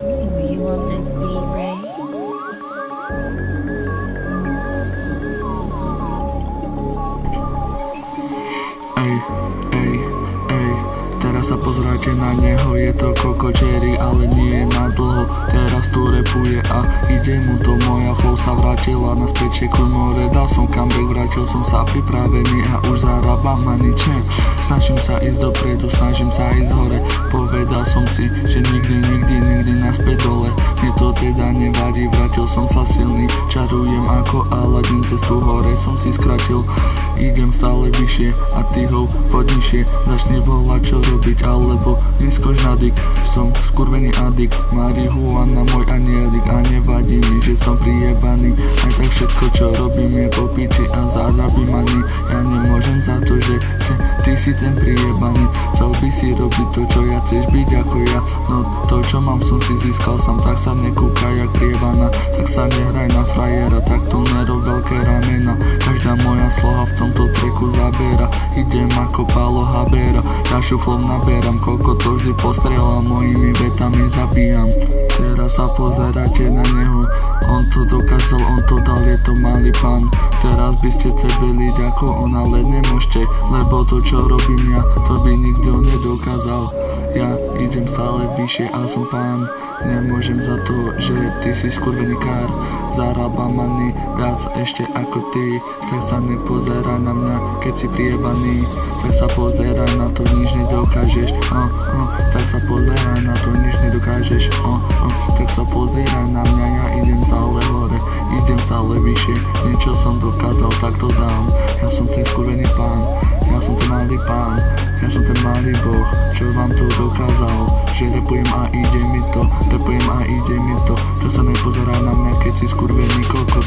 Ooh, you want this beat, Ray? Ej, teraz sa pozrite na neho, je to Coco Cherry, ale nie je na dlho. Teraz tu repuje a ide mu to, moja flow sa vrátila naspäť, čekuj more, dal som comeback, vrátil som sa pripravený a už zarábam money check. Snažím sa ísť dopredu, snažím sa ísť hore, povedal som si, že nikdy naspäť dole. Mne to teda nevadí, vrátil som sa silný, čarujem ako Aladin, cestu hore som si skratil. Idem stále vyššie a ty ho poď nižšie, začni volať čo robiť, alebo vyskoč na dyk. Som skurvený adik, marihuana môj anielik a nevadí mi, že som prijebaný. Aj tak všetko čo robím je po piči a zarabím money. Ja nemôžem za to, že ty si ten prijebaný. Chcel by si robiť to čo ja, chceš byť ako ja. No to čo mám som si získal sám, tak sa nekúkaj jak priebana. Tak sa nehraj na frajera, tak to nerob veľké ramena. Každá moja sloha v tomto treku zabera, idem ako Pálo Habera. Ja šuflom naberám, koľko to vždy postrieľam, mojimi vetami zabíjam. Teraz sa pozerajte na neho, on to dokázal, on to dal, je to malý pán. Teraz by ste chceli byť ako on, ale nemôžete, lebo to čo robím ja, to by nikto nedokázal. Ja idem stále vyššie a som pán, nemôžem za to, že ty si skurvený kár. Zarábam money viac ešte ako ty, tak sa nepozeraj na mňa, keď si priebaný. Tak sa pozeraj na to, nič nedokážeš, tak sa pozeraj na to, nič nedokážeš, tak sa pozeraj na mňa, ja idem stále hore, idem stále vyššie, niečo som dokázal, tak to dám. Ja som ten skurvený pán, ja som ten malý pán, ja som ten malý boh, čo vám to dokázal, že repujem a ide mi to, repujem a ide mi to. Tak sa nepozeraj na mňa, keď si skurvený kokot,